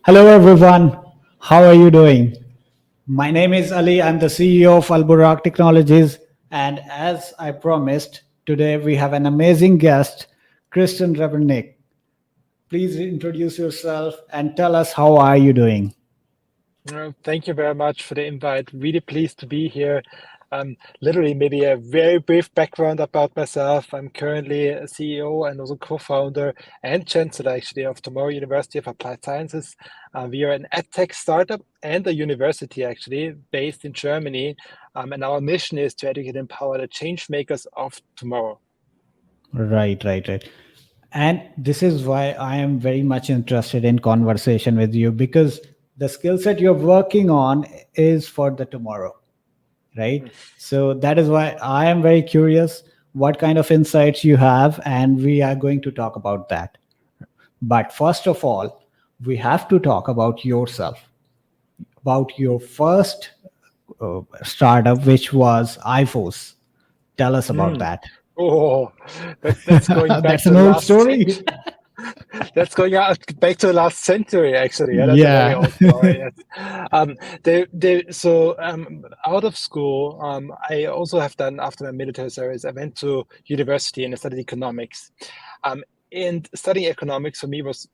Hello, everyone. How are you doing? My name is Ali. I'm the CEO of Al-Burraq Technologies. And as I promised, today we have an amazing guest, Christian Rebernik. Please introduce yourself and tell us how are you doing? Thank you very much for the invite. Really pleased to be here. Literally, maybe a very brief background about myself. I'm currently a CEO and also co-founder and chancellor actually of Tomorrow University of Applied Sciences. We are an edtech startup and a university actually based in Germany. And our mission is to educate and empower the change makers of tomorrow. Right. And this is why I am very much interested in conversation with you because the skill set you're working on is for the tomorrow, right? So that is why I am very curious what kind of insights you have, and we are going to talk about that. But first of all, we have to talk about yourself, about your first startup, which was iForce. Tell us about Mm. that. Oh, that's going back That's to an the old last story. That's going out back to the last century, actually. Yeah, that's a very Yeah. old story. Yes. Out of school, I also have done after my military service. I went to university and I studied economics. Um, and studying economics for me was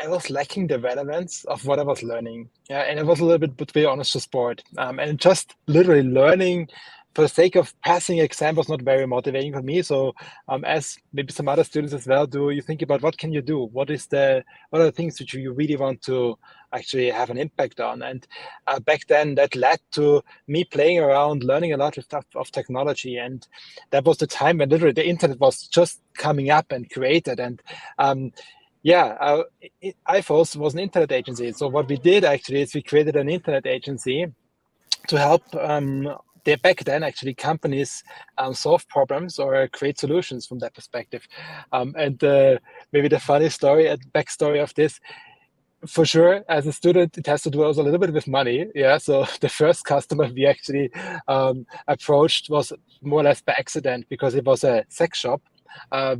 I was lacking the relevance of what I was learning. Yeah, and it was a little bit, to be honest, just bored. And just literally learning for the sake of passing exam was not very motivating for me. So, as maybe some other students as well do, you think about what can you do? What are the things that you really want to actually have an impact on? And back then, that led to me playing around, learning a lot of stuff of technology, and that was the time when literally the internet was just coming up and created. And yeah, iForce was an internet agency. So what we did actually is we created an internet agency to help back then actually companies solve problems or create solutions from that perspective. And maybe the funny story and backstory of this, for sure, as a student, it has to do also a little bit with money. Yeah, so the first customer we actually approached was more or less by accident because it was a sex shop,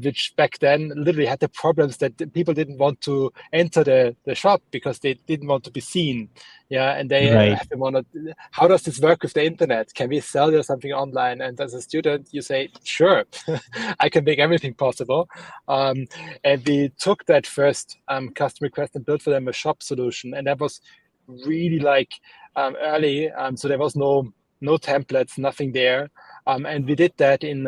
which back then literally had the problems that the people didn't want to enter the shop because they didn't want to be seen. Yeah, and they Right. have been wondered, how does this work with the internet? Can we sell you something online? And as a student, you say, sure, I can make everything possible. Um, and we took that first customer request and built for them a shop solution. And that was really like early. So there was no templates, nothing there. And we did that in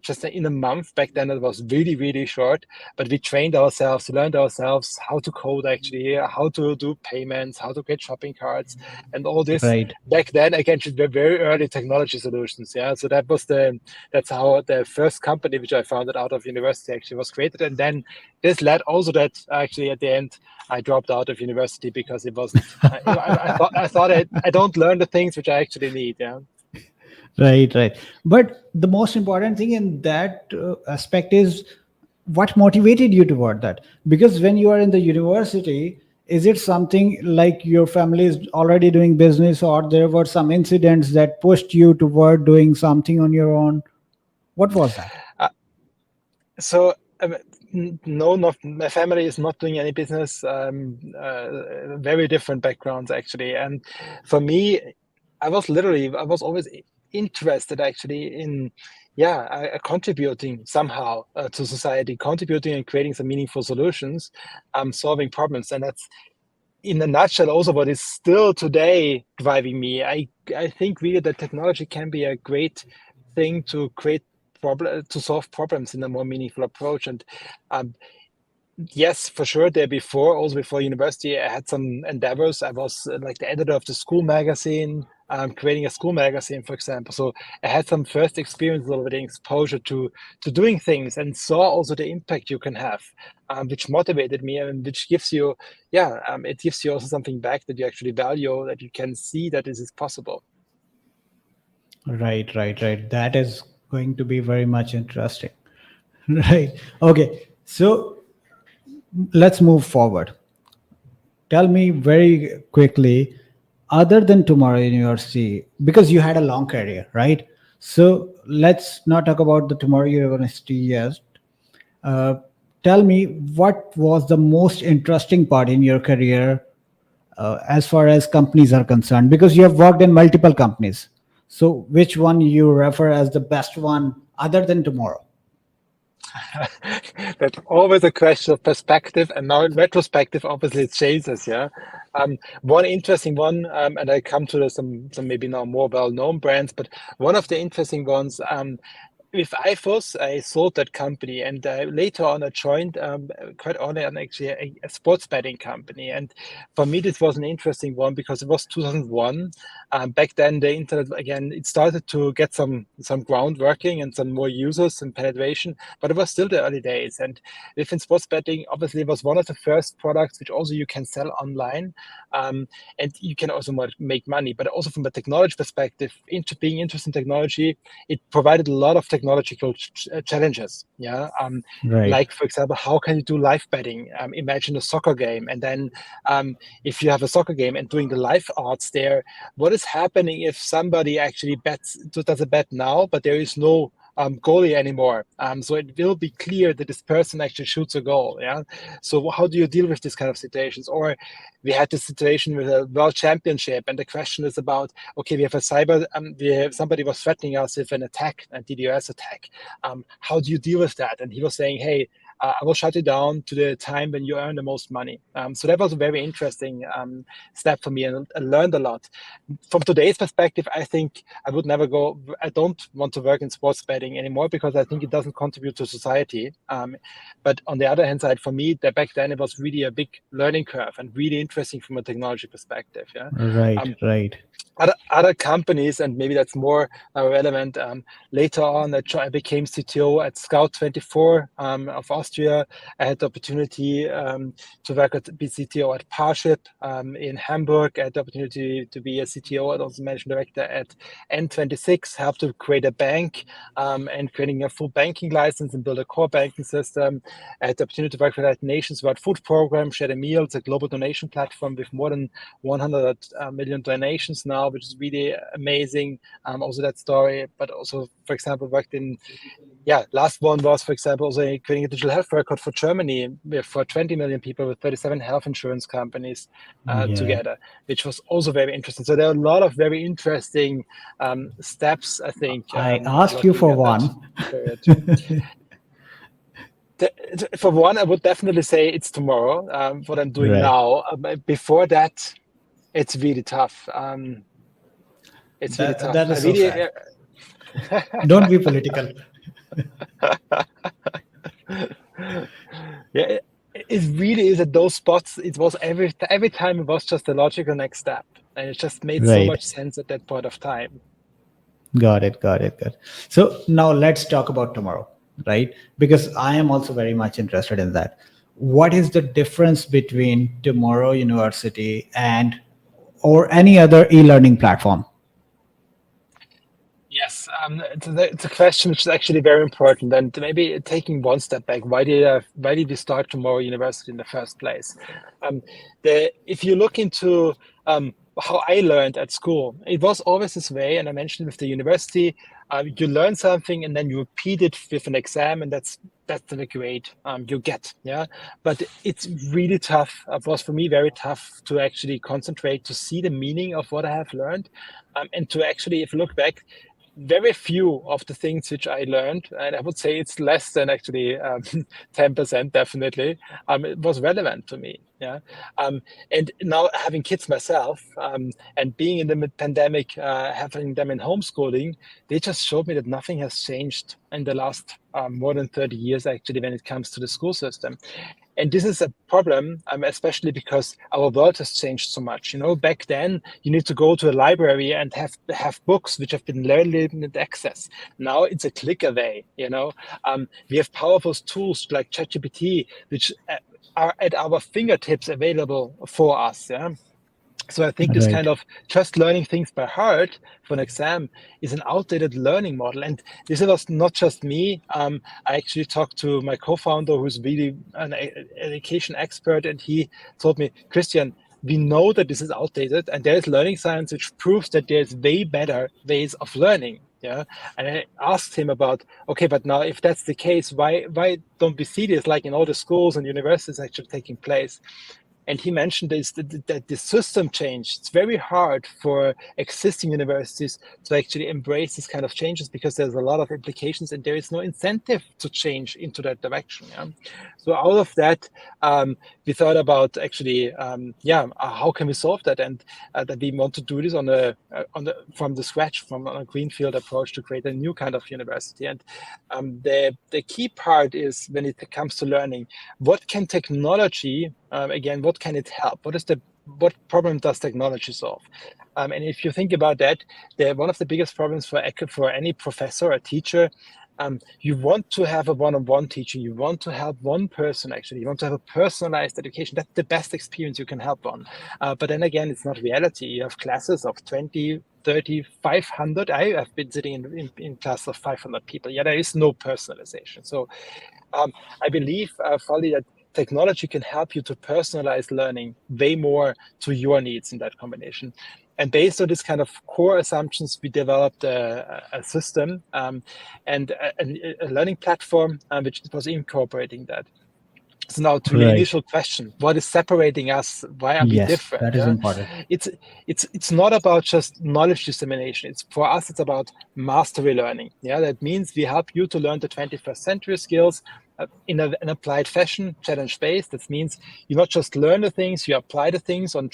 just in a month. Back then, it was really short. But we trained ourselves, learned ourselves how to code actually, how to do payments, how to create shopping carts, and all this. Right. Back then, again, just were very early technology solutions. Yeah, so that's how the first company which I founded out of university actually was created. And then this led also that actually at the end I dropped out of university because it wasn't. I thought I don't learn the things which I actually need. Yeah. Right. But the most important thing in that aspect is what motivated you toward that. Because when you are in the university, is it something like your family is already doing business, or there were some incidents that pushed you toward doing something on your own? What was that? Uh, so. No, not my family is not doing any business. Very different backgrounds actually, and for me, I was always interested actually in contributing somehow to society, contributing and creating some meaningful solutions, solving problems, and that's in a nutshell also what is still today driving me. I think really that technology can be a great thing to create to solve problems in a more meaningful approach. And um, yes, for sure. There before, also before university, I had some endeavors. I was like the editor of the school magazine, creating a school magazine, for example. So I had some first experience already, exposure to doing things, and saw also the impact you can have, which motivated me and which gives you, it gives you also something back that you actually value, that you can see that this is possible. Right. That is going to be very much interesting. Right. Okay. So let's move forward. Tell me very quickly, other than Tomorrow University, because you had a long career, right? So let's not talk about the Tomorrow University yet. Uh, tell me what was the most interesting part in your career as far as companies are concerned, because you have worked in multiple companies. So which one you refer as the best one other than tomorrow? That's always a question of perspective, and now in retrospective, obviously it changes. Yeah, one interesting one, and I come to some maybe now more well-known brands, but one of the interesting ones. With IFOS, I sold that company, and later on I joined quite early on actually a sports betting company. And for me, this was an interesting one because it was 2001. Back then, the internet again it started to get some ground working and some more users and penetration, but it was still the early days. And within sports betting, obviously, it was one of the first products which also you can sell online, and you can also make money. But also from a technology perspective, being interested in technology, it provided a lot of technological challenges. Yeah, Right. like for example, how can you do live betting? Imagine a soccer game, and then if you have a soccer game and doing the live odds there, what is happening if somebody actually does a bet now, but there is no goalie anymore. So it will be clear that this person actually shoots a goal. Yeah. So how do you deal with these kind of situations? Or we had this situation with a world championship, and the question is about, okay, we have a cyber, somebody was threatening us with an attack, a DDoS attack. How do you deal with that? And he was saying, hey, I will shut it down to the time when you earn the most money. So that was a very interesting step for me, and I learned a lot. From today's perspective, I think I would never go. I don't want to work in sports betting anymore because I think it doesn't contribute to society. But on the other hand side, for me, that back then it was really a big learning curve and really interesting from a technology perspective. Yeah. Right, Um, right. other companies, and maybe that's more relevant. Later on, I became CTO at Scout24 of Austria. I had the opportunity to be CTO at Parship in Hamburg. I had the opportunity to be a CTO and also managing director at N26, helped to create a bank and creating a full banking license and build a core banking system. I had the opportunity to work for the United Nations World Food Program, Share a Meal. It's a global donation platform with more than 100 million donations now, which is really amazing. Also that story, but also, for example, worked in, last one was, for example, also creating a digital health record for Germany for 20 million people with 37 health insurance companies Yeah. together, which was also very interesting. So there are a lot of very interesting steps, I think, I asked you looking for at that one. period. For one, I would definitely say it's tomorrow, what I'm doing Right. now. Before that, it's really tough. It's really That tough. that I is so really, sad. Don't be political. yeah, it really is at those spots. It was every time it was just a logical next step, and it just made so Right. much sense at that point of time. Got it. Got it. Got it. So now let's talk about tomorrow, right? Because I am also very much interested in that. What is the difference between Tomorrow University and or any other e-learning platform? Yes, it's a question which is actually very important. And maybe taking one step back, why did we start Tomorrow University in the first place? Um, if you look into how I learned at school, it was always this way. And I mentioned with the university, you learn something and then you repeat it with an exam, and that's the grade you get. Yeah, but it's really tough. It was for me very tough to actually concentrate, to see the meaning of what I have learned, and to actually, if you look back, very few of the things which I learned, and I would say it's less than actually 10% definitely, it was relevant to me. Yeah. And now having kids myself, and being in the pandemic, having them in homeschooling, they just showed me that nothing has changed in the last more than 30 years actually when it comes to the school system. And this is a problem, especially because our world has changed so much. Back then you need to go to a library and have books which have been very limited access. Now it's a click away. We have powerful tools like ChatGPT, which are at our fingertips available for us. Yeah. So I think this Right. kind of just learning things by heart for an exam is an outdated learning model. And this was not just me. I actually talked to my co-founder, who's really an education expert, and he told me, Christian, we know that this is outdated, and there is learning science which proves that there's way better ways of learning. Yeah, and I asked him about, okay, but now if that's the case, why don't we see this like in all the schools and universities actually taking place? And he mentioned is that the system changed. It's very hard for existing universities to actually embrace this kind of changes because there's a lot of implications and there is no incentive to change into that direction. Yeah? So out of that, we thought about actually, how can we solve that? And that we want to do this from the scratch, from a greenfield approach to create a new kind of university. And the key part is when it comes to learning, what can technology again, what can it help? What problem does technology solve? And if you think about that, one of the biggest problems for any professor or teacher, you want to have a one-on-one teaching. You want to help one person, actually. You want to have a personalized education. That's the best experience you can help on. But then again, it's not reality. You have classes of 20, 30, 500. I've been sitting in class of 500 people. Yeah, there is no personalization. So I believe fully that technology can help you to personalize learning way more to your needs in that combination. And based on this kind of core assumptions, we developed a system and a learning platform which was incorporating that. So now to your Right. initial question, what is separating us? Why are we Yes, different? that is Yeah, important. it's not about just knowledge dissemination. It's for us, it's about mastery learning. Yeah, that means we help you to learn the 21st century skills in an applied fashion, challenge based. That means you not just learn the things, you apply the things on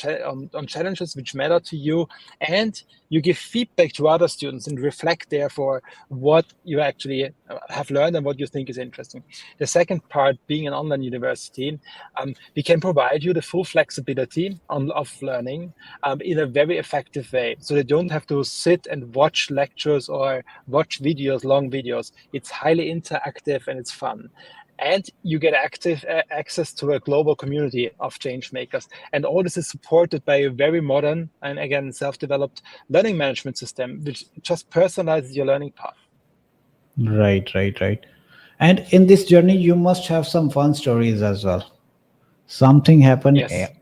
challenges which matter to you, and you give feedback to other students and reflect therefore what you actually have learned and what you think is interesting. The second part, being an online university, we can provide you the full flexibility of learning in a very effective way. So they don't have to sit and watch lectures or watch videos, long videos. It's highly interactive and it's fun. And you get active access to a global community of change makers. And all this is supported by a very modern and again self-developed learning management system, which just personalizes your learning path. Right, right, right. And in this journey, you must have some fun stories as well. Something happened Yes.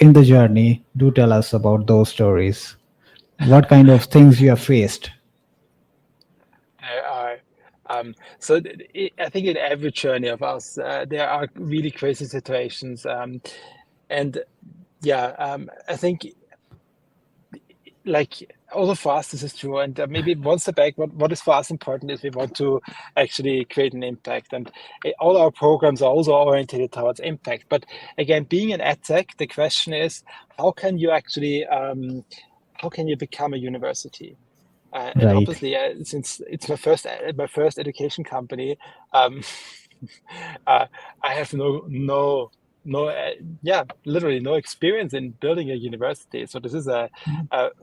in the journey. Do tell us about those stories. What kind of things you have faced? There are. So I think in every journey of us, there are really crazy situations. And yeah, I think like also for us, this is true. And maybe one step back, what is for us important is we want to actually create an impact. And all our programs are also oriented towards impact. But again, being an edtech, the question is, how can you actually, how can you become a university? And Right. obviously, since it's my first education company, um, I have literally no experience in building a university. So this is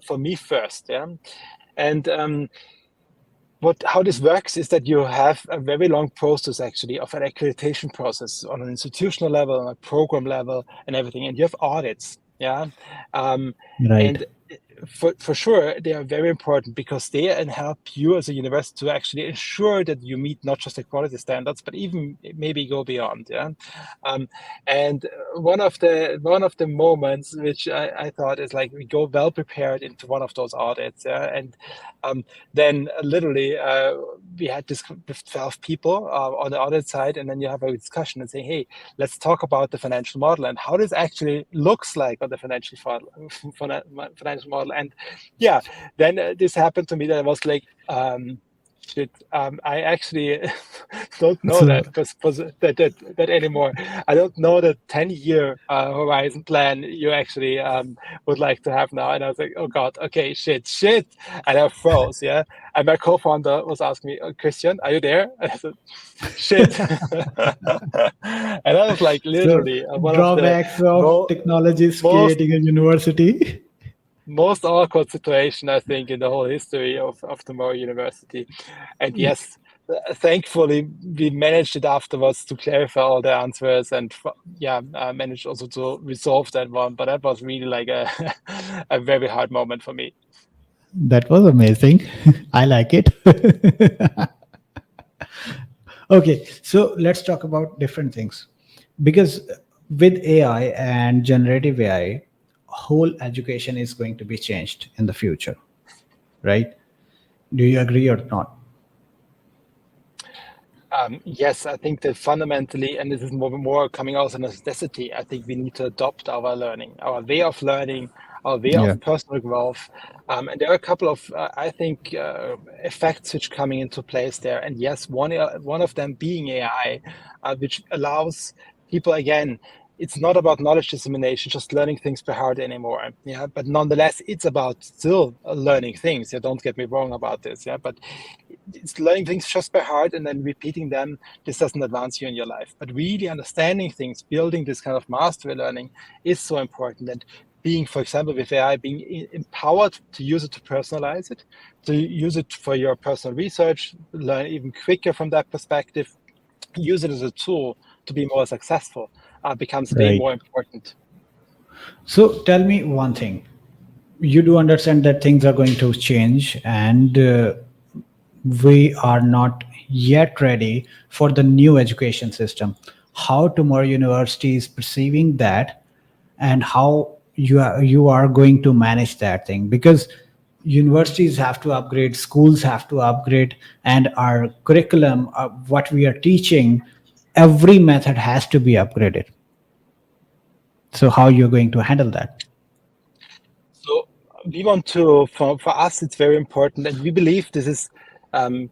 for me first, yeah. And how this works is that you have a very long process actually of an accreditation process on an institutional level, on a program level, and everything. And you have audits, yeah. Um, Right. and for sure, they are very important because they help you as a university to actually ensure that you meet not just the quality standards, but even maybe go beyond. Yeah, and one of the moments which I thought is like we go well prepared into one of those audits. Yeah, and then literally we had this with 12 people on the audit side, and then you have a discussion and say, hey, let's talk about the financial model and how this actually looks like on the financial model. And yeah, then this happened to me that I was like, shit, I actually don't know So, that that anymore. I don't know the 10-year horizon plan you actually would like to have now. And I was like, oh God, okay, shit. And I froze, yeah. And my co-founder was asking me, oh, Christian, are you there? And I said, shit. And I was like so literally one of the drawbacks of mo- technologies most creating a university. most awkward situation I think in the whole history of Tomorrow University. And yes, thankfully we managed it afterwards to clarify all the answers and managed also to resolve that one. But that was really like a a very hard moment for me. That was amazing. I like it. Okay, so let's talk about different things. Because with AI and generative AI, whole education is going to be changed in the future, right? Do you agree or not? Yes, I think that fundamentally, and this is more coming out as a necessity, I think we need to adopt our learning, our way of learning, our way Yeah. of personal growth. And there are a couple of, I think, effects which coming into place there. And yes, one of them being AI, which allows people, again, it's not about knowledge dissemination, just learning things by heart anymore. Yeah, but nonetheless, it's about still learning things. Yeah, don't get me wrong about this. Yeah, but it's learning things just by heart and then repeating them. This doesn't advance you in your life. But really understanding things, building this kind of mastery learning is so important. And being, for example, with AI, being empowered to use it to personalize it, to use it for your personal research, learn even quicker from that perspective, use it as a tool to be more successful, becomes way Right. more important. So tell me one thing. You do understand that things are going to change, and we are not yet ready for the new education system. How tomorrow university is perceiving that, and how you are going to manage that thing, because universities have to upgrade, schools have to upgrade, and our curriculum, what we are teaching, every method has to be upgraded. So how you're going to handle that? So we want to, for us, it's very important, and we believe this is. Um,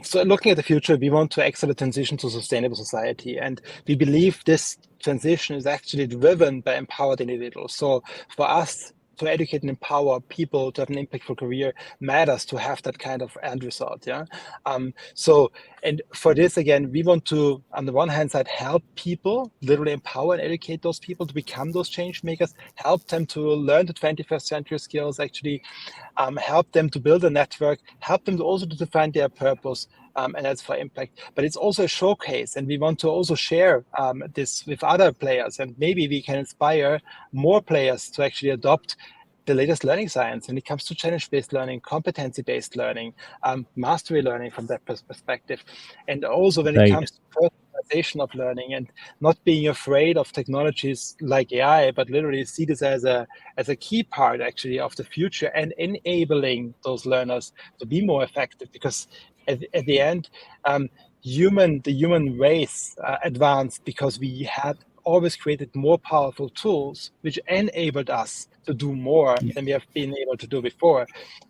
so looking at the future, we want to excel the transition to sustainable society, and we believe this transition is actually driven by empowered individuals. So for us to educate and empower people to have an impactful career matters to have that kind of end result. Yeah. So and for this again, we want to, on the one hand side, help people, literally empower and educate those people to become those change makers, help them to learn the 21st century skills, actually help them to build a network, help them to also to define their purpose, and that's for impact. But it's also a showcase, and we want to also share this with other players, and maybe we can inspire more players to actually adopt the latest learning science when it comes to challenge-based learning, competency-based learning, mastery learning from that perspective. And also when it Right. comes to personalization of learning and not being afraid of technologies like AI, but literally see this as a key part actually of the future and enabling those learners to be more effective. Because at the end, the human race advanced because we had always created more powerful tools which enabled us to do more Yeah. than we have been able to do before.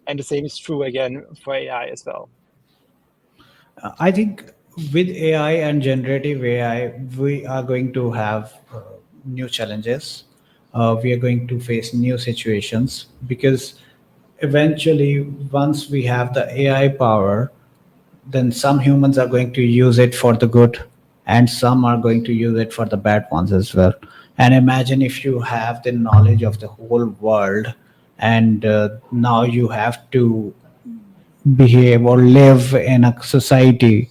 And the same is true again for AI as well. I think with AI and generative AI, we are going to have new challenges. We are going to face new situations, because eventually, once we have the AI power, then some humans are going to use it for the good, and some are going to use it for the bad ones as well. And imagine if you have the knowledge of the whole world, and now you have to behave or live in a society.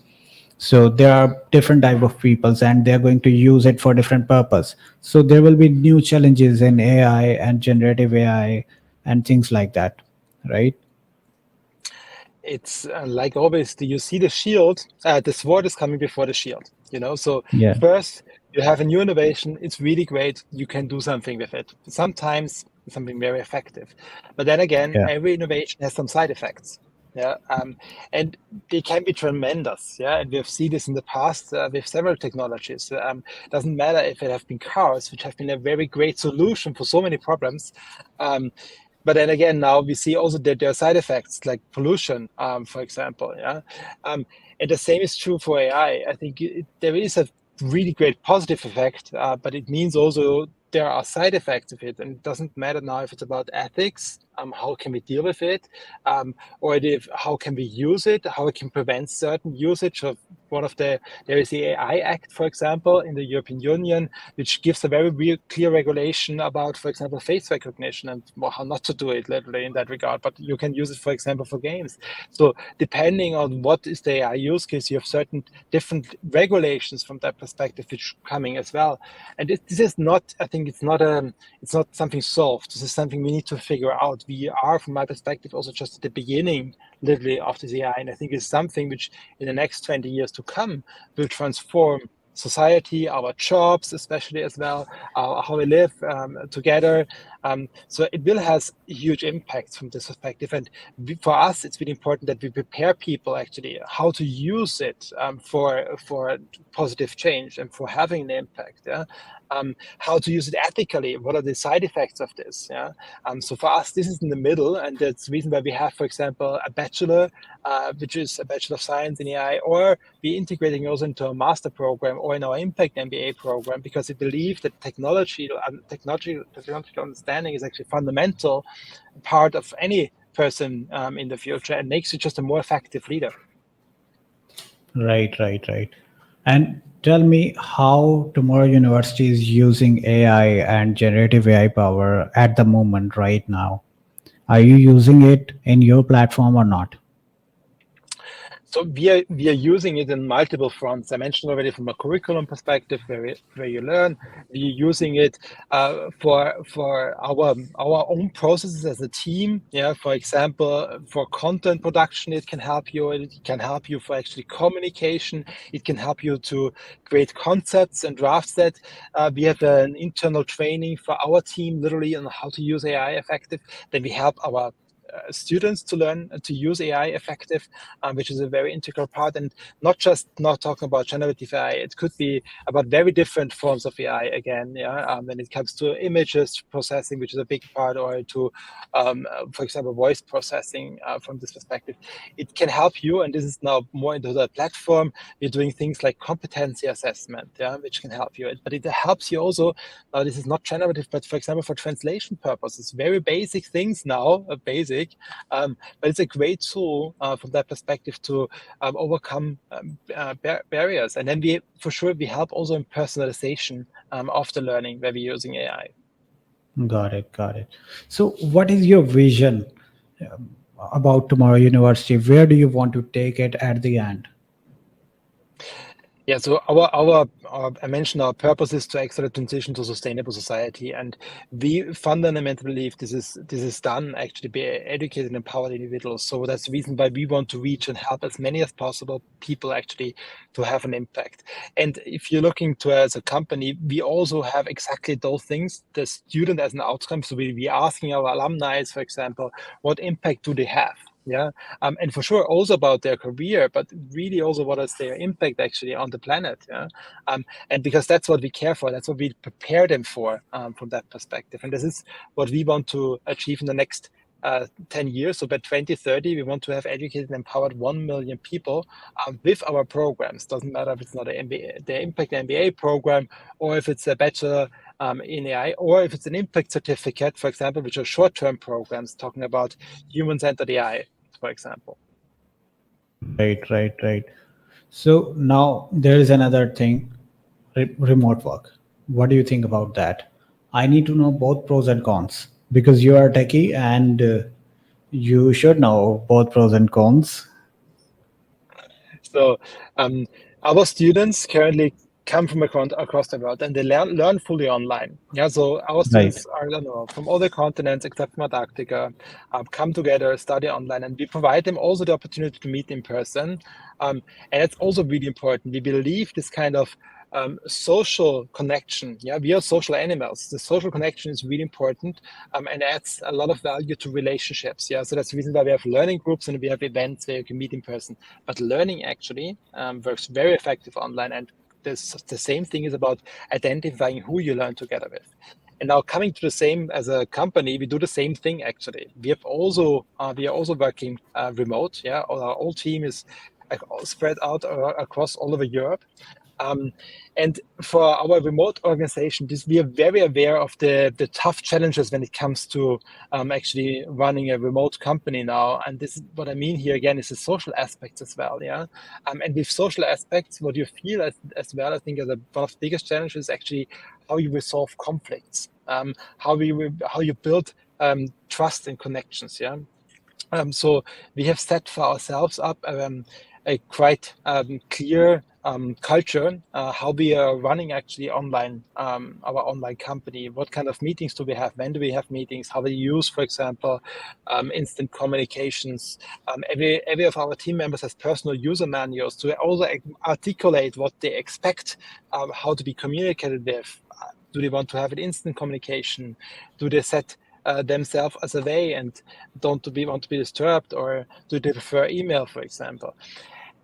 So there are different type of peoples, and they're going to use it for different purpose. So there will be new challenges in AI and generative AI and things like that, right? It's like always, you see the shield, the sword is coming before the shield, So Yeah. first, you have a new innovation. It's really great. You can do something with it. Sometimes something very effective. But then again, Yeah. every innovation has some side effects. Yeah. And they can be tremendous. Yeah. And we have seen this in the past with several technologies. Doesn't matter if it have been cars, which have been a very great solution for so many problems. Um, but then again, now we see also that there are side effects like pollution, for example. Yeah, and the same is true for AI. I think there is a really great positive effect, but it means also there are side effects of it, and it doesn't matter now if it's about ethics. How can we deal with it, or how can we use it? How we can prevent certain usage of one of there is the AI Act, for example, in the European Union, which gives a very real, clear regulation about, for example, face recognition and how not to do it, literally in that regard. But you can use it, for example, for games. So depending on what is the AI use case, you have certain different regulations from that perspective, which are coming as well. And this is not, I think, it's not something solved. This is something we need to figure out. We are, from my perspective, also just at the beginning, literally, of this AI, and I think it's something which, in the next 20 years to come, will transform society, our jobs, especially as well, how we live together. So it will has huge impacts from this perspective. And for us, it's really important that we prepare people actually how to use it for positive change and for having an impact. Yeah. How to use it ethically. What are the side effects of this? Yeah. So for us, this is in the middle, and that's the reason why we have, for example, a bachelor, which is a Bachelor of Science in AI, or we integrating also into a master program or in our Impact MBA program, because we believe that technological understanding is actually fundamental part of any person in the future, and makes you just a more effective leader. Right, right, right. And tell me how Tomorrow University is using AI and generative AI power at the moment, right now. Are you using it in your platform or not? So we are using it in multiple fronts. I mentioned already from a curriculum perspective, where you learn. We're using it for our own processes as a team. Yeah, for example, for content production, it can help you. It can help you for actually communication. It can help you to create concepts and drafts that. We have an internal training for our team, literally on how to use AI effective. Then we help our students to learn to use AI effective, which is a very integral part, and not talking about generative AI. It could be about very different forms of AI again. Yeah, when it comes to images processing, which is a big part, or to, for example, voice processing. From this perspective, it can help you, and this is now more into the platform. We're doing things like competency assessment, yeah, which can help you. But it helps you also. Now, this is not generative, but for example, for translation purposes, very basic things now, basic, but it's a great tool from that perspective to overcome barriers. And then for sure, we help also in personalization of the learning where we're using AI. Got it, got it. So, what is your vision um, about Tomorrow University? Where do you want to take it at the end? Yeah, so I mentioned our purpose is to accelerate transition to sustainable society, and we fundamentally believe this is done actually by educated and empowered individuals. So that's the reason why we want to reach and help as many as possible people actually to have an impact. And if you're looking to as a company, we also have exactly those things, the student as an outcome. So we asking our alumni, for example, what impact do they have? Yeah, and for sure also about their career, but really also what is their impact actually on the planet. Yeah, and because that's what we care for, that's what we prepare them for from that perspective, and this is what we want to achieve in the next 10 years. So by 2030, we want to have educated and empowered 1 million people with our programs. Doesn't matter if it's not the Impact MBA program, or if it's a bachelor in AI, or if it's an impact certificate, for example, which are short-term programs talking about human-centered AI, for example. Right, right, right. So now there is another thing, remote work. What do you think about that? I need to know both pros and cons because you are a techie and you should know both pros and cons. So our students currently come from across the world, and they learn fully online. Yeah, so our Right. students are, I don't know, from all the continents except from Antarctica, come together, study online, and we provide them also the opportunity to meet in person. And it's also really important. We believe this kind of social connection. Yeah, we are social animals. The social connection is really important, and adds a lot of value to relationships. Yeah, so that's the reason why we have learning groups and we have events where you can meet in person. But learning actually works very effective online, and the same thing is about identifying who you learn together with. And now coming to the same as a company, we do the same thing actually. We are also working remote. Yeah, our whole team is spread out across all over Europe. And for our remote organization, we are very aware of the tough challenges when it comes to actually running a remote company now. And this is what I mean here again is the social aspects as well. Yeah. And with social aspects, what you feel as well, I think, as one of the biggest challenges is actually how you resolve conflicts, how you build trust and connections. Yeah. So we have set for ourselves up a quite clear culture, how we are running actually online, our online company. What kind of meetings do we have? When do we have meetings? How we use, for example, instant communications. Every of our team members has personal user manuals to also articulate what they expect, how to be communicated with. Do they want to have an instant communication? Do they set themselves as a way and want to be disturbed, or do they prefer email, for example?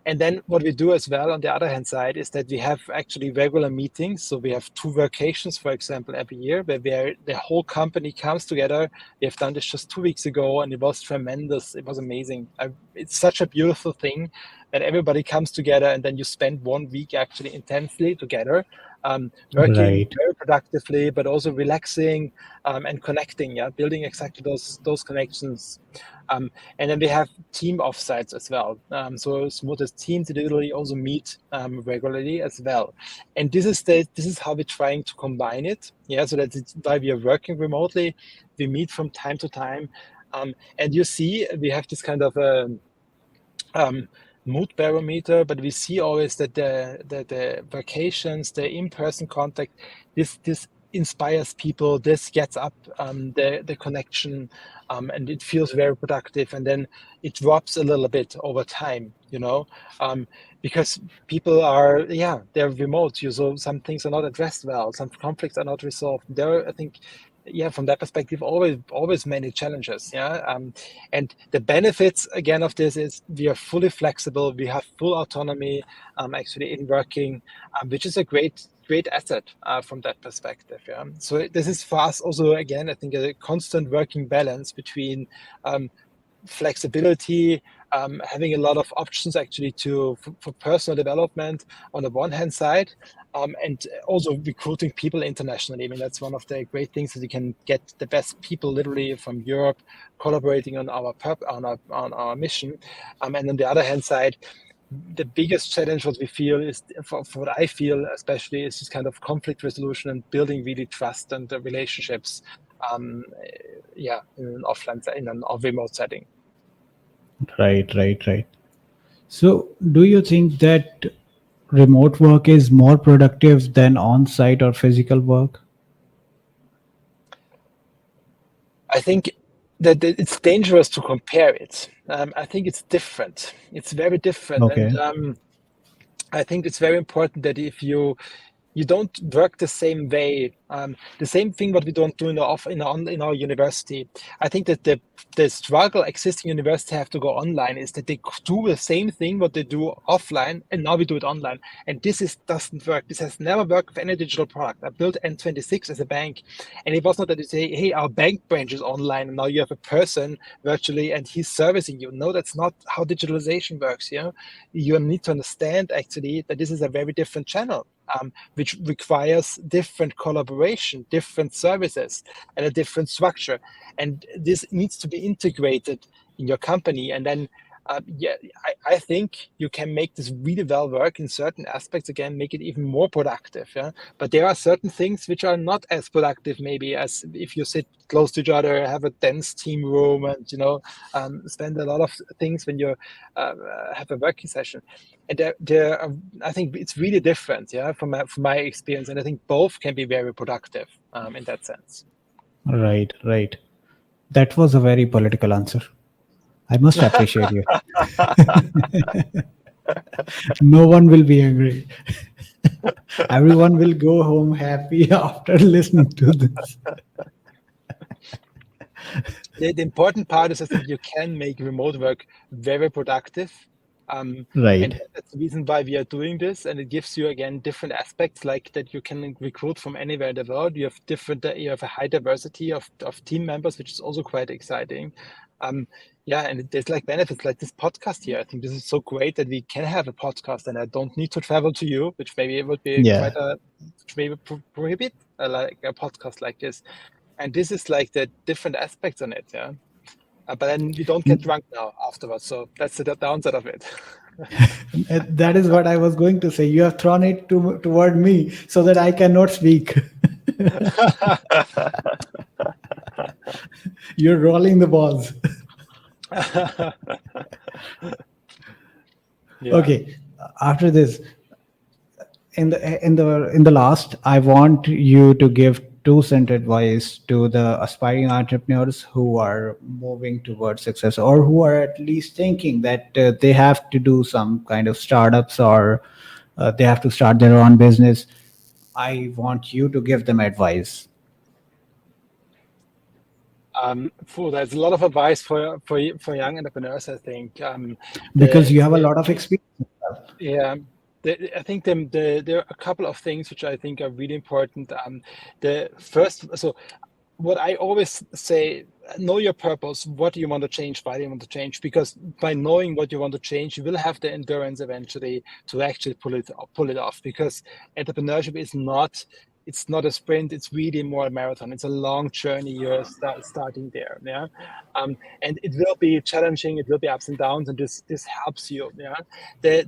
And then what we do as well on the other hand side is that we have actually regular meetings. So we have 2 vacations, for example, every year, where the whole company comes together. We have done this just 2 weeks ago, and it was tremendous. It was amazing. It's such a beautiful thing that everybody comes together, and then you spend 1 week actually intensely together, working Right. very productively, but also relaxing, and connecting, building exactly those connections. And then we have team offsites as well. So Smoothest teams literally also meet regularly as well. And this is how we're trying to combine it. So that's why we are working remotely. We meet from time to time. And you see, we have this kind of mood barometer, but we see always that the vacations, the in-person contact, this inspires people. This gets up the connection, and it feels very productive. And then it drops a little bit over time, because people are they're remote. So some things are not addressed well. Some conflicts are not resolved. There are, I think, from that perspective, always many challenges. And the benefits again of this is we are fully flexible. We have full autonomy, actually in working, which is a great asset from that perspective. So this is for us also, again, I think, a constant working balance between flexibility, having a lot of options actually for personal development on the one hand side, and also recruiting people internationally. I mean, that's one of the great things, that you can get the best people literally from Europe collaborating on our mission. And on the other hand side, the biggest challenge what we feel is, for what I feel especially, is this kind of conflict resolution and building really trust and the relationships, in an in an remote setting. Right, right, right. So, do you think that remote work is more productive than on site or physical work? I think that it's dangerous to compare it. I think it's different. It's very different, and Okay. I think it's very important that if you don't work the same way. The same thing what we don't do in our university. I think that the struggle existing university have to go online is that they do the same thing what they do offline, and now we do it online. And doesn't work. This has never worked with any digital product. I built N26 as a bank, and it was not that you say, hey, our bank branch is online, and now you have a person virtually and he's servicing you. No, that's not how digitalization works. You need to understand actually that this is a very different channel. Which requires different collaboration, different services, and a different structure. And this needs to be integrated in your company. And then, I think you can make this really well work in certain aspects, again, make it even more productive. But there are certain things which are not as productive, maybe, as if you sit close to each other, have a dense team room, and, spend a lot of things when you have a working session. And I think it's really different, from my experience. And I think both can be very productive in that sense. Right, right. That was a very political answer. I must appreciate you. No one will be angry. Everyone will go home happy after listening to this. The important part is, I think, you can make remote work very productive. And Right. that's the reason why we are doing this. And it gives you, again, different aspects, like that you can recruit from anywhere in the world. You have a high diversity of team members, which is also quite exciting. And there's like benefits like this podcast here. I think this is so great that we can have a podcast, and I don't need to travel to you, which maybe it would be Yeah. which maybe prohibit like a podcast like this. And this is like the different aspects on it. But then we don't get drunk now afterwards. So that's the downside of it. That is what I was going to say. You have thrown it toward me so that I cannot speak. You're rolling the balls. Yeah. Okay. After this, in the last, I want you to give 2 cent advice to the aspiring entrepreneurs who are moving towards success, or who are at least thinking that they have to do some kind of startups, or they have to start their own business. I want you to give them advice. There's a lot of advice for young entrepreneurs, I think. Because you have a The lot of experience. Yeah, I think there are a couple of things which I think are really important. The first, so what I always say, know your purpose. What do you want to change? Why do you want to change? Because by knowing what you want to change, you will have the endurance eventually to actually pull it off. Because entrepreneurship is not, it's not a sprint. It's really more a marathon. It's a long journey. You're starting there. Yeah, and it will be challenging. It will be ups and downs, and this helps you. Yeah.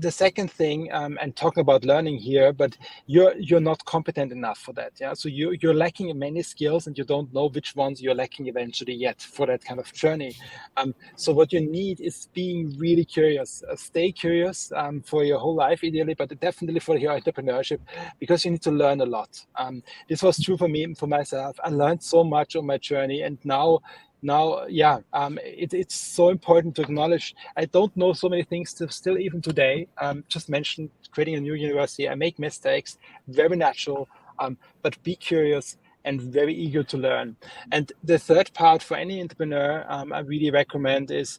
The second thing, and talking about learning here, but you're not competent enough for that. Yeah, so you're lacking in many skills, and you don't know which ones you're lacking eventually yet for that kind of journey. So what you need is being really curious. Stay curious for your whole life, ideally, but definitely for your entrepreneurship, because you need to learn a lot. This was true for me, for myself. I learned so much on my journey, and now yeah, it's so important to acknowledge I don't know so many things still even today. Just mentioned creating a new university, I make mistakes, very natural, but be curious and very eager to learn. And the third part for any entrepreneur, I really recommend is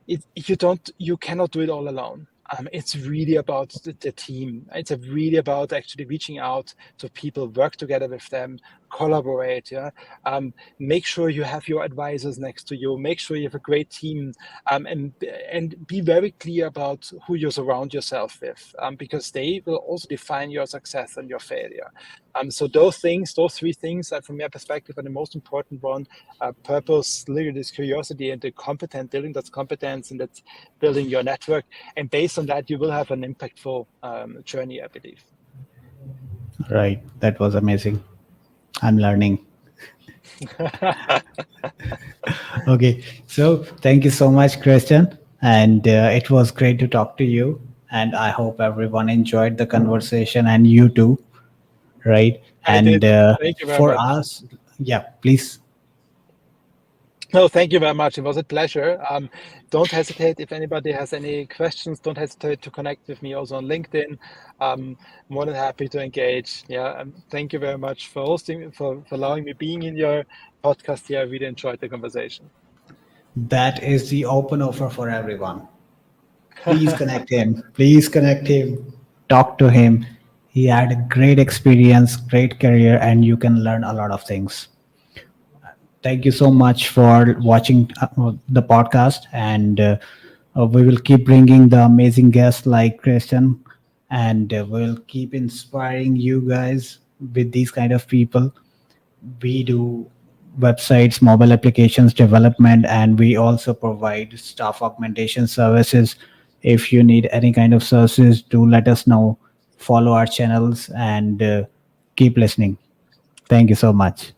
you cannot do it all alone. It's really about the team. It's really about actually reaching out to people, work together with them, collaborate. Yeah, make sure you have your advisors next to you. Make sure you have a great team, and be very clear about who you surround yourself with, because they will also define your success and your failure. So those things, those three things, from my perspective, are the most important one: purpose, literally this curiosity, and the competent building that's competence, and that's building your network. And based on that, you will have an impactful journey, I believe. Right, that was amazing. I'm learning. Okay, so thank you so much, Christian, and it was great to talk to you. And I hope everyone enjoyed the conversation, and you too, right? I And did. Thank you very for much. us, yeah, please. No, thank you very much. It was a pleasure. Don't hesitate if anybody has any questions. Don't hesitate to connect with me also on LinkedIn. More than happy to engage. Yeah, thank you very much for hosting, for allowing me being in your podcast here. I really enjoyed the conversation. That is the open offer for everyone. Please connect him. Please connect him. Talk to him. He had a great experience, great career, and you can learn a lot of things. Thank you so much for watching the podcast, and we will keep bringing the amazing guests like Christian, and we'll keep inspiring you guys with these kind of people. We do websites, mobile applications development, and we also provide staff augmentation services. If you need any kind of services, do let us know. Follow our channels and keep listening. Thank you so much.